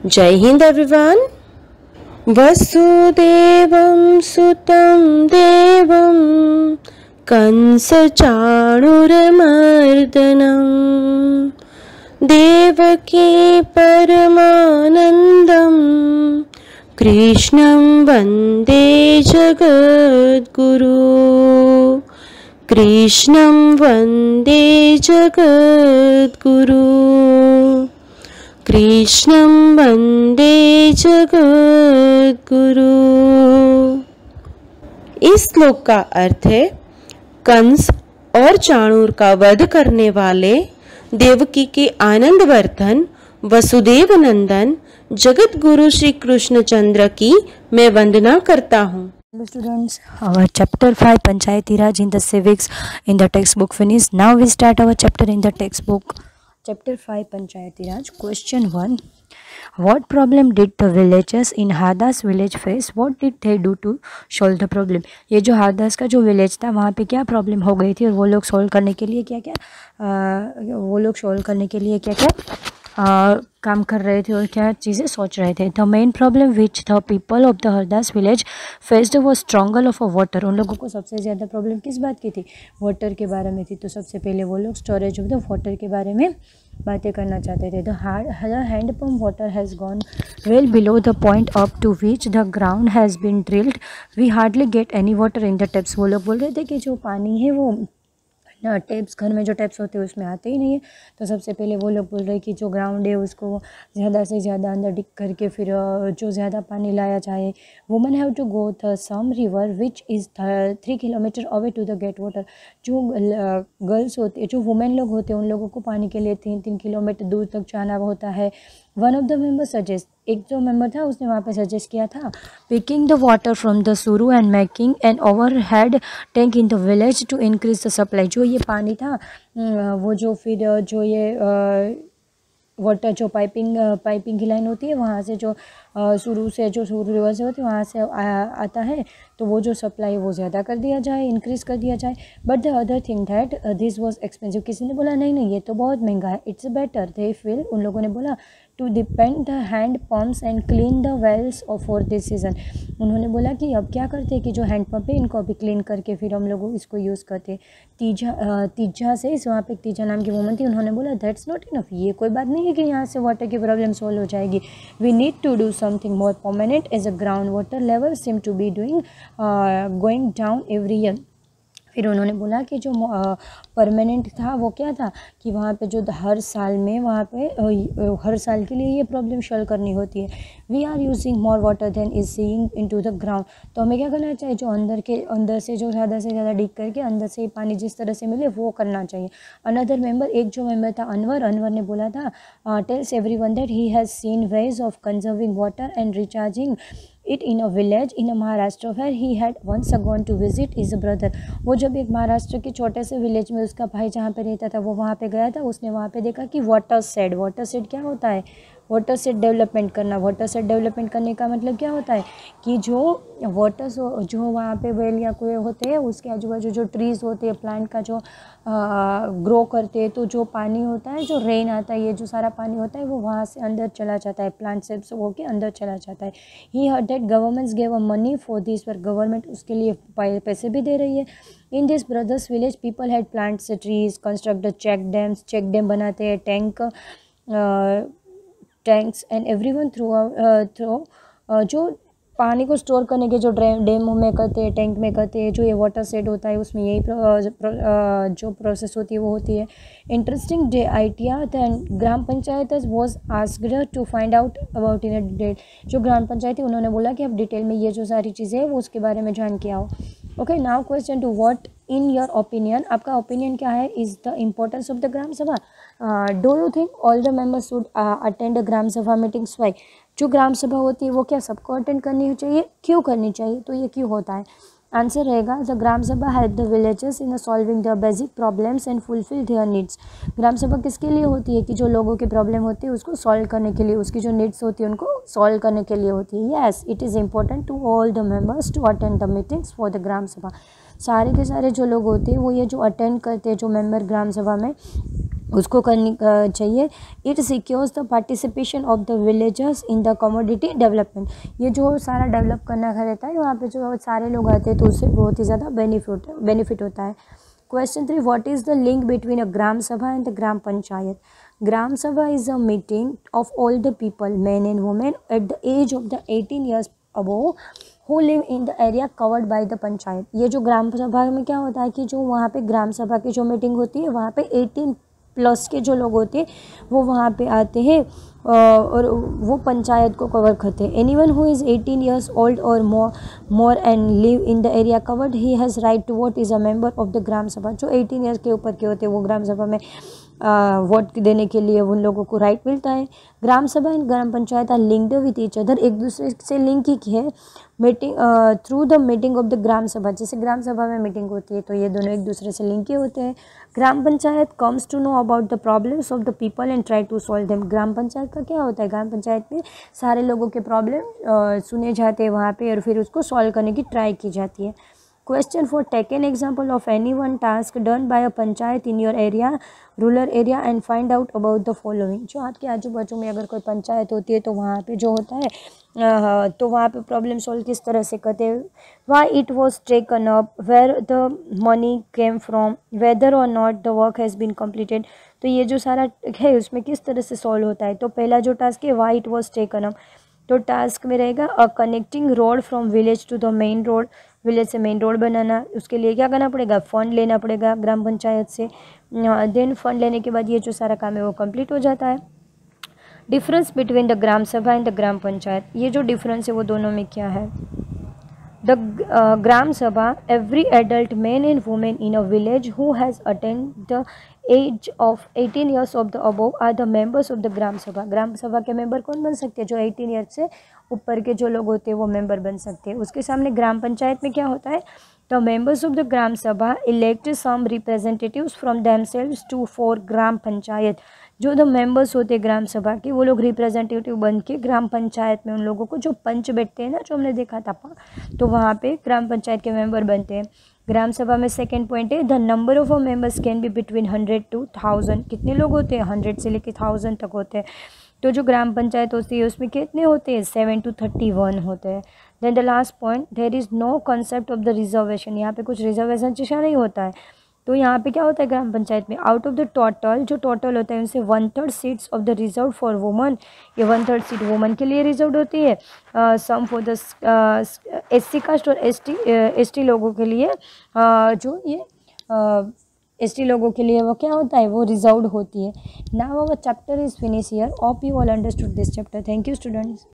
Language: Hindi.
जय हिंद एवरीवन। वसुदेवं सुतं देवं कंसचाणूरमर्दनं देवकी परमानन्दं कृष्णं वन्दे जगद्गुरु। कृष्णं वन्दे जगद्गुरु। कृष्णं वन्दे जगद्गुरु। इस श्लोक का अर्थ है कंस और चाणूर का वध करने वाले देवकी के आनंदवर्धन वसुदेव नंदन जगत गुरु श्री कृष्णचंद्र की मैं वंदना करता हूँ। Hello students, our chapter 5 Panchayati Raj in the civics in the textbook finished. Now we start our chapter in the textbook. Chapter 5 Panchayati Raj. Question 1. What problem did the villagers in Hardas village face? What did they do to solve the problem? ये जो हारदास का जो विलेज था वहाँ पे क्या प्रॉब्लम हो गई थी और वो लोग सॉल्व करने के लिए क्या क्या काम कर रहे थे और क्या चीज़ें सोच रहे थे। The main problem which the people of the Hardas village faced वो स्ट्रगल ऑफ अ वाटर। उन लोगों को सबसे ज़्यादा प्रॉब्लम किस बात की थी? वाटर के बारे में थी। तो सबसे पहले वो लोग स्टोरेज ऑफ द वाटर के बारे में बातें करना चाहते थे। The hand pump water has gone well below the point up to which the ground has been drilled we hardly get any water in the taps. वो लोग बोल रहे थे कि जो पानी है वो टैप्स, घर में जो टैप्स होते हैं उसमें आते ही नहीं है। तो सबसे पहले वो लोग बोल रहे हैं कि जो ग्राउंड है उसको ज़्यादा से ज़्यादा अंदर डिग करके फिर जो ज़्यादा पानी लाया जाए। Women have to go the some river which is 3 kilometre away to the get water. जो गर्ल्स होते हैं, जो वुमेन लोग होते हैं, उन लोगों को पानी के लिए 3 किलोमीटर दूर तक जाना होता है। One of the member suggest, एक जो मेंबर था उसने वहाँ पे सजेस्ट किया था, picking the water from the सुरू and making an overhead tank in the village to increase the supply. जो ये पानी था वो जो फिर जो ये वाटर जो पाइपिंग की लाइन होती है वहाँ से जो शुरू से जो शुरू रिवर से होती है वहाँ से आता है, तो वो जो सप्लाई वो ज़्यादा कर दिया जाए, इंक्रीज़ कर दिया जाए। But the other thing that this was expensive. किसी ने बोला नहीं ये तो बहुत महंगा है। इट्स बेटर दे फील, उन लोगों ने बोला, to depend the hand pumps and clean the wells for this season. उन्होंने बोला कि अब क्या करते हैं कि जो हैंड पंप है इनको अभी क्लीन करके फिर हम लोग इसको यूज़ करते। तीजा से इस वहाँ पे एक तीजा नाम की वुमन थी, उन्होंने बोला दैट्स नॉट इनफ, ये कोई बात नहीं है कि यहाँ से वाटर की प्रॉब्लम सॉल्व हो जाएगी। We need to do something more permanent as a ground water level seem to be doing going down every year. फिर उन्होंने बोला कि जो परमानेंट था वो क्या था कि वहाँ पे जो हर साल में वहाँ पे हर साल के लिए ये प्रॉब्लम सॉल्व करनी होती है। We are using more water then is seeing into the ground. तो हमें क्या करना चाहिए, जो अंदर से जो ज़्यादा से ज़्यादा डिग करके अंदर से ही पानी जिस तरह से मिले वो करना चाहिए। अनदर मेंबर, एक जो मेंबर था अनवर ने बोला था, tells everyone that he has seen ways of conserving water and recharging it in a village in a Maharashtra where he had once gone to visit his brother। वो जब एक महाराष्ट्र के छोटे से विलेज में उसका भाई जहाँ पे रहता था वो वहाँ पे गया था, उसने वहाँ पे देखा कि वाटर शेड क्या होता है? वाटर सेट डेवलपमेंट करना। वाटर सेट डेवलपमेंट करने का मतलब क्या होता है कि जो वाटर जो वहाँ पे वेल या कुएं होते हैं उसके आजू बाजू जो ट्रीज़ होते हैं, प्लांट का जो ग्रो करते हैं, तो जो पानी होता है, जो रेन आता है, ये जो सारा पानी होता है वो वहाँ से अंदर चला जाता है, प्लांट से होके अंदर चला जाता है। He heard that governments give a money for this, पर गवर्नमेंट उसके लिए पैसे भी दे रही है। In this brothers village people had plants trees, construct the check dam बनाते हैं, टैंक्स एंड एवरीवन थ्रो जो पानी को स्टोर करने के जो डैम में करते हैं, टैंक में करते हैं, जो ये वाटर सेट होता है उसमें यही जो प्रोसेस होती है वो होती है। Interesting idea then gram panchayat was asked to find out about in detail. जो ग्राम पंचायत थी उन्होंने बोला कि अब डिटेल में ये जो सारी चीज़ें हैं वो उसके बारे में जान के आओ। Okay, now question two, what in your opinion, आपका ओपिनियन क्या है, is the importance of the gram sabha. Do you think all the members should attend gram sabha meetings? Y? जो ग्राम सभा होती है वो क्या सबको अटेंड करनी चाहिए? क्यों करनी चाहिए? तो ये क्यों होता है? आंसर रहेगा, the gram sabha help the villages in solving the basic problems and fulfil their needs. Gram sabha किसके लिए होती है कि जो लोगों की प्रॉब्लम होती है उसको सॉल्व करने के लिए, उसकी जो नीड्स होती है उनको सॉल्व करने के लिए होती है। Yes, it is important to all the members to attend the meetings for the gram sabha. सारे के सारे जो लोग होते हैं वो ये जो अटेंड करते हैं, जो मेंबर ग्राम सभा में उसको करनी चाहिए। It secures the participation of the villagers in the commodity development. ये जो सारा डेवलप करना रहता है वहाँ पे जो सारे लोग आते हैं तो उससे बहुत ही ज़्यादा बेनिफिट होता है। Question 3, what is the link between a gram sabha and the gram panchayat? Gram sabha is a meeting of all the people, man and women at the age of the 18 years above who live in the area covered by the panchayat. ये जो ग्राम सभा में क्या होता है कि जो वहाँ पे ग्राम सभा की जो मीटिंग होती है वहाँ पे 18 प्लस के जो लोग होते हैं वो वहाँ पे आते हैं और वो पंचायत को कवर करते हैं। Anyone who is 18 years old और more and live in the area covered he has right to vote is a member of the gram sabha. जो 18 ईयर्स के ऊपर के होते हैं वो ग्राम सभा में वोट देने के लिए उन लोगों को राइट मिलता है। Gram sabha and gram panchayat are linked with each other, एक दूसरे से लिंक ही है meeting through the meeting of the gram sabha. जैसे ग्राम सभा में मीटिंग होती है तो ये दोनों एक दूसरे से लिंक ही होते हैं। Gram panchayat comes to know about the problems of the people and try to solve them. Gram panchayat का क्या होता है, ग्राम पंचायत में सारे लोगों के प्रॉब्लम सुने जाते हैं वहाँ पे और फिर उसको सॉल्व करने की ट्राई की जाती है। Question 4, take an example of any one task done by a panchayat in your area, rural area and find out about the following। जो आपके आजू बाजू में अगर कोई पंचायत होती है तो वहाँ पे जो होता है तो वहाँ पे प्रॉब्लम सॉल्व किस तरह से करते हैं। Why it was taken up, where the money came from, whether or not the work has been completed। तो ये जो सारा है उसमें किस तरह से सॉल्व होता है। तो पहला जो टास्क है why it was taken up, तो टास्क में रहेगा a connecting road from village to the main road, village से मेन रोड बनाना। उसके लिए क्या करना पड़ेगा, फ़ंड लेना पड़ेगा ग्राम पंचायत से। देन फंड लेने के बाद ये जो सारा काम है वो कंप्लीट हो जाता है। Difference between the gram sabha and the gram panchayat, ये जो डिफरेंस है वो दोनों में क्या है। The gram sabha, every adult man and women in a village who has attend the age of 18 years of the above are the members of the gram sabha. Gram सभा के मेंबर कौन बन सकते हैं, जो 18 ईयर्स से ऊपर के जो लोग होते हैं वो मेंबर बन सकते हैं। उसके सामने ग्राम पंचायत में क्या होता है, the members of the gram sabha elect some representatives from themselves to for gram panchayat. जो द मेंबर्स होते हैं ग्राम सभा के वो लोग रिप्रेजेंटेटिव बन के ग्राम पंचायत में उन लोगों को, जो पंच बैठते हैं ना जो हमने देखा था तो वहाँ पे ग्राम पंचायत के मेंबर बनते हैं। ग्राम सभा में सेकेंड पॉइंट है the number of members can be between 100 to 1000। कितने लोग होते हैं, 100 से लेकर 1000 तक होते हैं। तो जो ग्राम पंचायत होती है उसमें कितने होते हैं, 7 to 31 होते हैं। Then the last point, there is no concept of the reservation. यहाँ पे कुछ रिजर्वेशन जैसा नहीं होता है। तो यहाँ पे क्या होता है ग्राम पंचायत में, आउट ऑफ द टोटल जो टोटल होता है उनसे 1/3 seats of the reserve for woman, ये 1/3 सीट वुमन के लिए रिजर्व होती है। सम फॉर द SC कास्ट और ST लोगों के लिए जो ये ST लोगों के लिए वो क्या होता है, वो रिजर्व्ड होती है। Now our chapter is finish here. Hope you all understood this chapter. Thank you students.